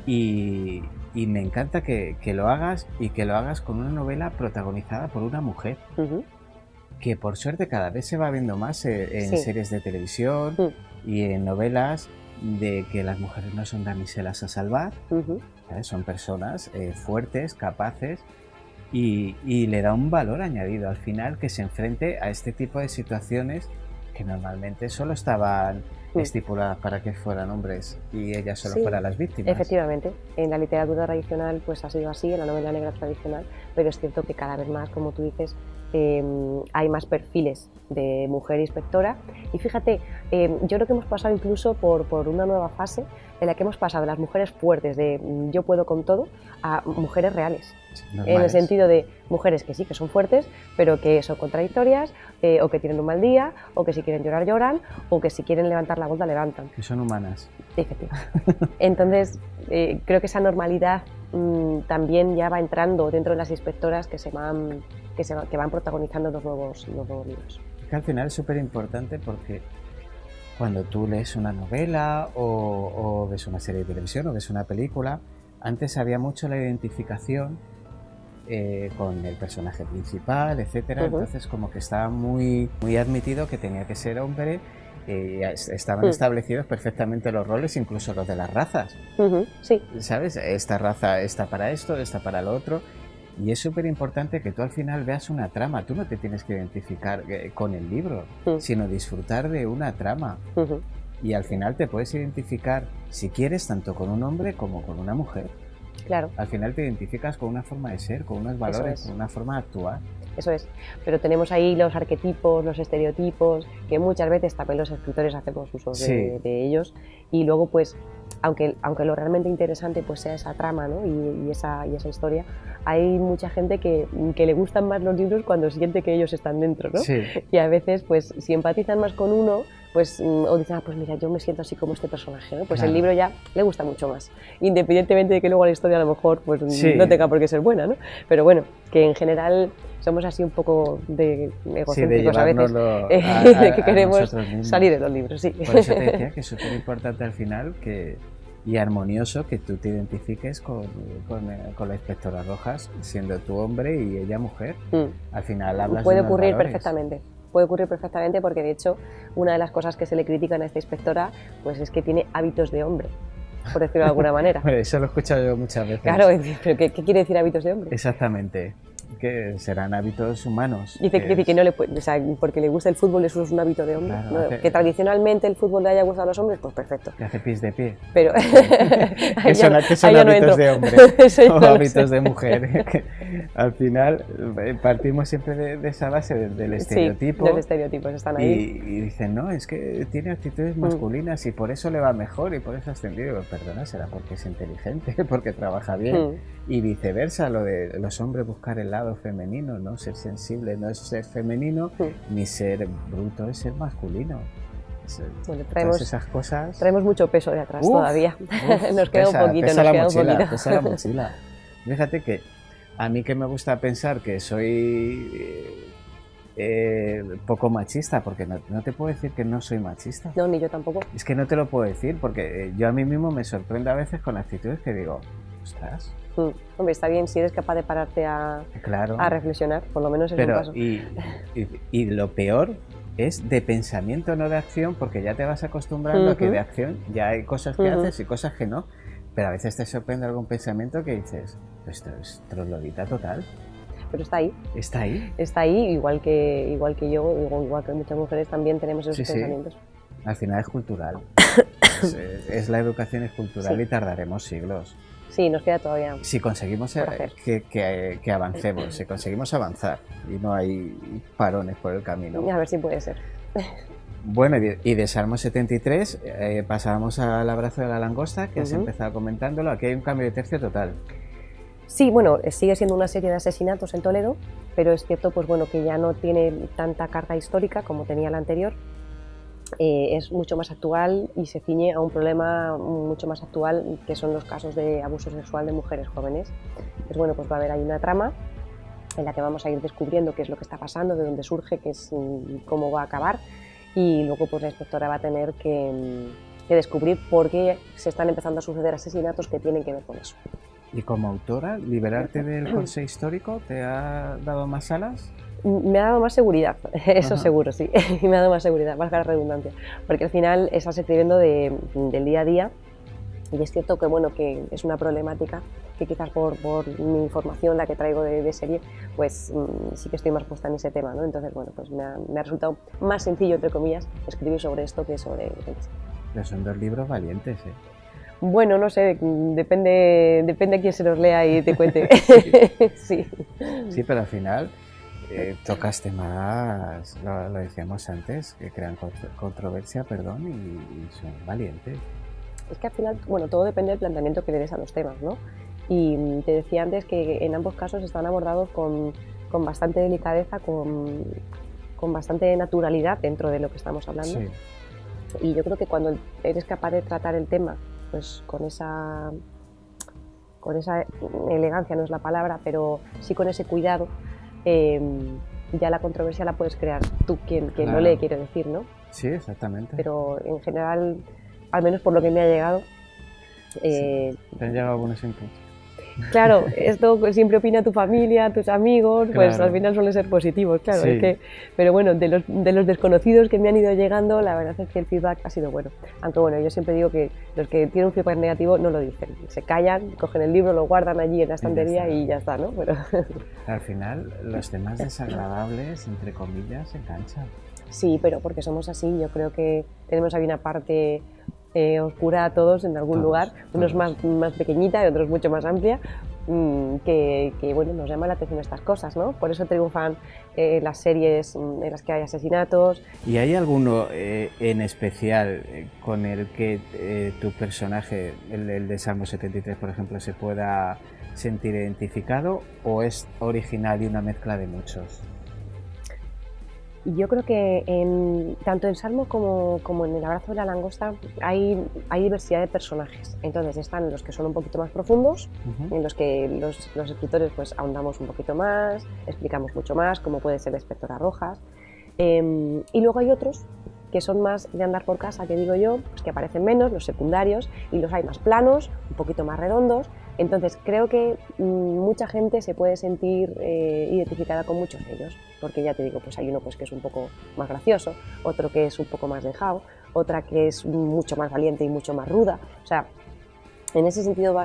y me encanta que lo hagas y que lo hagas con una novela protagonizada por una mujer, que por suerte cada vez se va viendo más en series de televisión y en novelas, de que las mujeres no son damiselas a salvar, son personas fuertes, capaces, y le da un valor añadido al final que se enfrente a este tipo de situaciones que normalmente solo estaban estipuladas para que fueran hombres y ellas solo Sí, fueran las víctimas. efectivamente. En la literatura tradicional pues ha sido así, en la novela negra tradicional, pero es cierto que cada vez más, como tú dices, hay más perfiles de mujer inspectora. Y fíjate, yo creo que hemos pasado incluso por una nueva fase en la que hemos pasado de las mujeres fuertes, de yo puedo con todo, a mujeres reales. Normales. En el sentido de mujeres que sí, que son fuertes, pero que son contradictorias, o que tienen un mal día, o que si quieren llorar, lloran, o que si quieren levantar la voz, la levantan. Que son humanas. Efectivamente. Entonces, creo que esa normalidad también ya va entrando dentro de las inspectoras que van protagonizando los nuevos libros. Que al final es súper importante porque cuando tú lees una novela o ves una serie de televisión o ves una película, antes había mucho la identificación con el personaje principal, etcétera. Entonces como que estaba muy admitido que tenía que ser hombre. Estaban establecidos perfectamente los roles, incluso los de las razas. Sí. ¿Sabes? Esta raza está para esto, esta para lo otro. Y es súper importante que tú al final veas una trama. Tú no te tienes que identificar con el libro, sino disfrutar de una trama. Y al final te puedes identificar, si quieres, tanto con un hombre como con una mujer. Claro. Al final te identificas con una forma de ser, con unos valores, con una forma de actuar. Eso es, pero tenemos ahí los arquetipos, los estereotipos, que muchas veces también los escritores hacemos uso de ellos, y luego pues, aunque lo realmente interesante pues sea esa trama, ¿no? y esa historia, hay mucha gente que le gustan más los libros cuando siente que ellos están dentro, ¿no? Sí. Y a veces pues si empatizan más con uno, pues o dicen, pues mira, yo me siento así como este personaje, ¿no? Pues claro, el libro ya le gusta mucho más, independientemente de que luego la historia a lo mejor pues no tenga por qué ser buena, ¿no? Pero bueno, que en general somos así un poco de egocéntricos a veces, de que queremos salir de los libros, sí. Por eso te decía que es súper importante al final y armonioso que tú te identifiques con la inspectora Rojas, siendo tú hombre y ella mujer. Al final hablas Puede de unos ocurrir valores. perfectamente. Puede ocurrir perfectamente porque de hecho una de las cosas que se le critican a esta inspectora pues es que tiene hábitos de hombre, por decirlo de alguna manera. Bueno, eso lo he escuchado yo muchas veces. Claro, pero ¿qué quiere decir hábitos de hombre? Exactamente, que serán hábitos humanos. Dice que no le puede, o sea, porque le gusta el fútbol, eso es un hábito de hombre. Claro, ¿no? Que tradicionalmente el fútbol le haya gustado a los hombres, pues perfecto. Que hace pis de pie. Pero que son hábitos de hombre o hábitos de mujer. Al final partimos siempre de esa base del estereotipo. Sí, los estereotipos están ahí. Y dicen, no, es que tiene actitudes masculinas y por eso le va mejor y por eso ha ascendido. Pues, perdona, será porque es inteligente, porque trabaja bien. Y viceversa, lo de los hombres buscar el lado femenino, ¿no? Ser sensible no es ser femenino, ni ser bruto es ser masculino. Bueno, todas esas cosas. Traemos mucho peso de atrás todavía. Nos queda un poquito, pesa la mochila. Fíjate que a mí que me gusta pensar que soy poco machista, porque no te puedo decir que no soy machista. No, ni yo tampoco. Es que no te lo puedo decir, porque yo a mí mismo me sorprendo a veces con actitudes que digo, ostras. Hombre, está bien si eres capaz de pararte a reflexionar, por lo menos es un paso. Y lo peor es de pensamiento, no de acción, porque ya te vas acostumbrando a que de acción ya hay cosas que haces y cosas que no. Pero a veces te sorprende algún pensamiento que dices, esto es troglodita total. Pero está ahí. ¿Está ahí? Está ahí, igual que yo, igual que muchas mujeres también tenemos esos pensamientos. Al final es cultural. es la educación es cultural y tardaremos siglos. Sí, nos queda todavía. Si conseguimos que avancemos, si conseguimos avanzar y no hay parones por el camino. A ver si puede ser. Bueno, y de Salmo 73 pasábamos al abrazo de la langosta, que has empezado comentándolo. Aquí hay un cambio de tercio total. Sí, bueno, sigue siendo una serie de asesinatos en Toledo, pero es cierto pues, bueno, que ya no tiene tanta carga histórica como tenía la anterior. Es mucho más actual y se ciñe a un problema mucho más actual, que son los casos de abuso sexual de mujeres jóvenes. Pues bueno, pues va a haber ahí una trama en la que vamos a ir descubriendo qué es lo que está pasando, de dónde surge, cómo va a acabar, y luego pues la inspectora va a tener que descubrir por qué se están empezando a suceder asesinatos que tienen que ver con eso. ¿Y como autora, liberarte del corsé histórico te ha dado más alas? Me ha dado más seguridad, eso seguro, sí. Me ha dado más seguridad, valga la redundancia. Porque al final estás escribiendo del día a día Y es cierto que, bueno, que es una problemática que quizás por mi formación, la que traigo de serie, pues sí que estoy más puesta en ese tema, ¿no? Entonces, bueno, pues me ha resultado más sencillo, entre comillas, escribir sobre esto que sobre... Pero son 2 libros valientes, ¿eh? Bueno, no sé, depende a quién se los lea y te cuente. Sí. Sí, pero al final tocas temas, lo decíamos antes, que crean controversia, perdón, y son valientes. Es que al final, bueno, todo depende del planteamiento que le des a los temas, ¿no? Y te decía antes que en ambos casos están abordados con bastante delicadeza, con bastante naturalidad dentro de lo que estamos hablando. Sí. Y yo creo que cuando eres capaz de tratar el tema pues con esa elegancia, no es la palabra, pero sí con ese cuidado, ya la controversia la puedes crear tú, quien Claro. lo lee, quiero decir, ¿no? Sí, exactamente. Pero en general, al menos por lo que me ha llegado, ¿Te han llegado algunos inputs? claro, esto siempre opina tu familia, tus amigos, pues Claro. al final suelen ser positivos, claro, Sí. es que, pero bueno, de los desconocidos que me han ido llegando, la verdad es que el feedback ha sido bueno. Aunque bueno, yo siempre digo que los que tienen un feedback negativo no lo dicen, se callan, cogen el libro, lo guardan allí en la estantería y ya está, ¿no? Pero Al final, los temas desagradables, entre comillas, enganchan. sí, pero porque somos así, yo creo que tenemos ahí una parte oscura a todos en algún Todos, lugar, unos todos. más pequeñita y otros mucho más amplia, que bueno, nos llama la atención estas cosas, ¿no? Por eso triunfan las series en las que hay asesinatos. ¿Y hay alguno en especial con el que tu personaje, el de Salmo 73, por ejemplo, se pueda sentir identificado, o es original y una mezcla de muchos? Y yo creo que tanto en Salmo como en El abrazo de la langosta hay diversidad de personajes. Entonces están los que son un poquito más profundos, Ujú. en los que los escritores pues ahondamos un poquito más, explicamos mucho más, como puede ser la inspectora Rojas. Y luego hay otros que son más de andar por casa, que digo yo, pues que aparecen menos, los secundarios, y los hay más planos, un poquito más redondos. Entonces creo que mucha gente se puede sentir identificada con muchos de ellos, porque ya te digo, pues hay uno pues que es un poco más gracioso, otro que es un poco más dejado, otra que es mucho más valiente y mucho más ruda. O sea, en ese sentido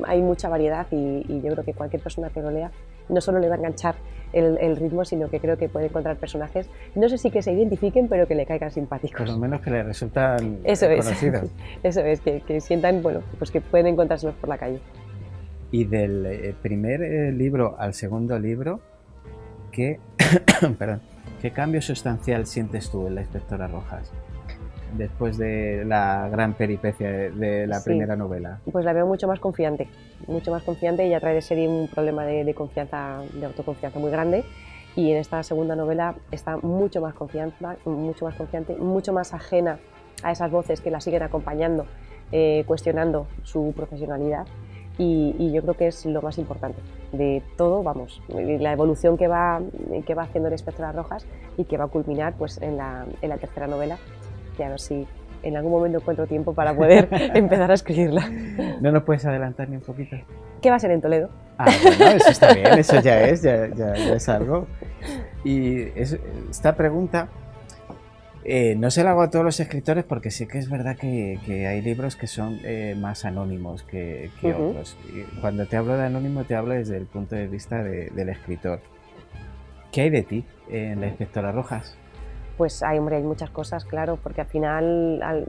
hay mucha variedad y yo creo que cualquier persona que lo lea no solo le va a enganchar el ritmo, sino que creo que puede encontrar personajes, no sé si que se identifiquen, pero que le caigan simpáticos. Por lo menos que le resultan Eso es, conocidos. eso es, que sientan, bueno, pues que pueden encontrárselos por la calle. Y del primer libro al segundo libro, ¿qué, perdón, ¿qué cambio sustancial sientes tú en la inspectora Rojas? Después de la gran peripecia de la Sí. primera novela. Pues la veo mucho más confiante y ya trae de serie un problema de confianza, de autoconfianza muy grande, y en esta segunda novela está mucho más confiante, mucho más ajena a esas voces que la siguen acompañando, cuestionando su profesionalidad, y yo creo que es lo más importante de todo, vamos, la evolución que va haciendo la inspectora Rojas y que va a culminar pues en la tercera novela, que a ver si en algún momento encuentro tiempo para poder empezar a escribirla. ¿No nos puedes adelantar ni un poquito? ¿Qué va a ser en Toledo? Ah, bueno, eso está bien, eso ya es algo. Y esta pregunta no se la hago a todos los escritores, porque sí que es verdad que hay libros que son más anónimos que Ujú. otros. Y cuando te hablo de anónimo, te hablo desde el punto de vista del escritor. ¿Qué hay de ti en la inspectora Rojas? Pues hay muchas cosas, claro, porque al final la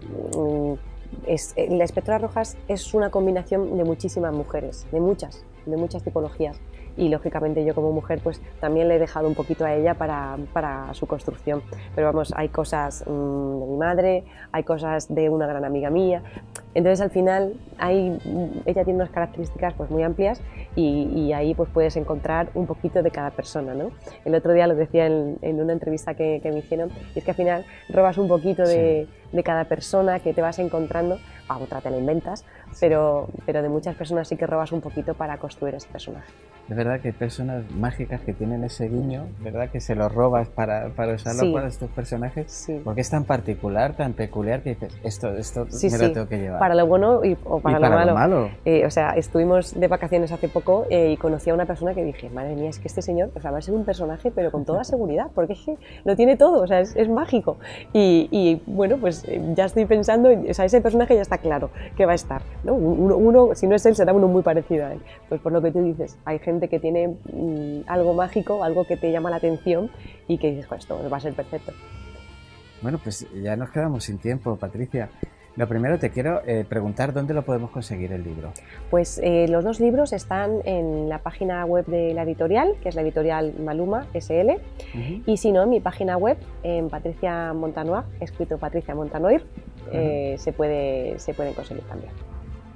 inspectora Rojas es una combinación de muchísimas mujeres, de muchas tipologías, y lógicamente yo como mujer pues también le he dejado un poquito a ella para su construcción, pero vamos, hay cosas de mi madre, hay cosas de una gran amiga mía, entonces al final ella tiene unas características pues muy amplias, y ahí pues puedes encontrar un poquito de cada persona, ¿no? El otro día lo decía en una entrevista que me hicieron, y es que al final robas un poquito de cada persona que te vas encontrando, a otra te la inventas, pero de muchas personas sí que robas un poquito para construir ese personaje. de verdad que hay personas mágicas que tienen ese guiño, ¿verdad? Que se lo robas para usarlo Sí. para estos personajes, Sí. porque es tan particular, tan peculiar que dices, esto Sí, me sí, lo tengo que llevar. para lo bueno o para, Y para lo lo malo. malo. O sea, estuvimos de vacaciones hace poco y conocí a una persona que dije, madre mía, es que este señor, o sea, va a ser un personaje, pero con toda seguridad, porque es que lo tiene todo, o sea, es mágico. Y bueno, pues ya estoy pensando, o sea, ese personaje ya está claro que va a estar, ¿no? Uno, si no es él, será uno muy parecido a él. Pues por lo que tú dices, hay gente que tiene algo mágico, algo que te llama la atención y que dices, "Jo, esto va a ser perfecto". Bueno, pues ya nos quedamos sin tiempo, Patricia. Lo primero te quiero preguntar dónde lo podemos conseguir el libro. Pues los dos libros están en la página web de la editorial, que es la editorial Maluma SL, y si no, en mi página web, en Patricia Montanoir, escrito Patricia Montanoir, se pueden conseguir también.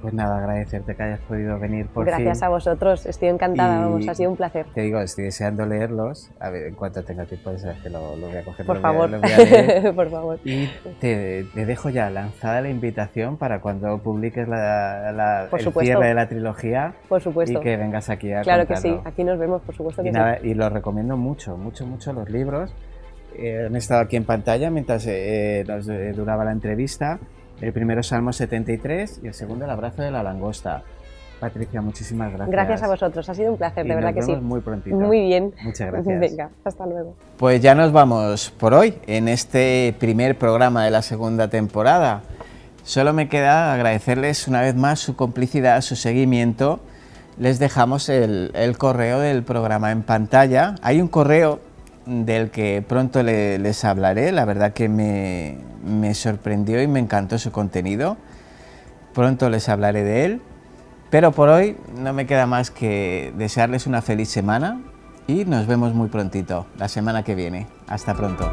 Pues nada, agradecerte que hayas podido venir por Gracias fin. a vosotros, estoy encantada, Y vamos, ha sido un placer. Te digo, estoy deseando leerlos. A ver, en cuanto tenga tiempo, sabes que lo voy a coger. Por lo voy a- favor, lo voy a leer. por favor. Y te dejo ya lanzada la invitación para cuando publiques Por el supuesto. cierre de la trilogía Por supuesto. y que vengas aquí a Claro que sí, contarlo. aquí nos vemos, por supuesto que Y sí. nada, y los recomiendo mucho los libros. Han estado aquí en pantalla mientras nos duraba la entrevista. El primero es Salmo 73 y el segundo El abrazo de la langosta. Patricia, muchísimas gracias. Gracias a vosotros, ha sido un placer, Y de verdad nos que sí. vemos muy prontito. Muy bien. Muchas gracias. Venga, hasta luego. Pues ya nos vamos por hoy en este primer programa de la segunda temporada. Solo me queda agradecerles una vez más su complicidad, su seguimiento. Les dejamos el correo del programa en pantalla. Hay un correo del que pronto les hablaré. La verdad que me sorprendió y me encantó su contenido. Pronto les hablaré de él. Pero por hoy no me queda más que desearles una feliz semana y nos vemos muy prontito, la semana que viene. Hasta pronto.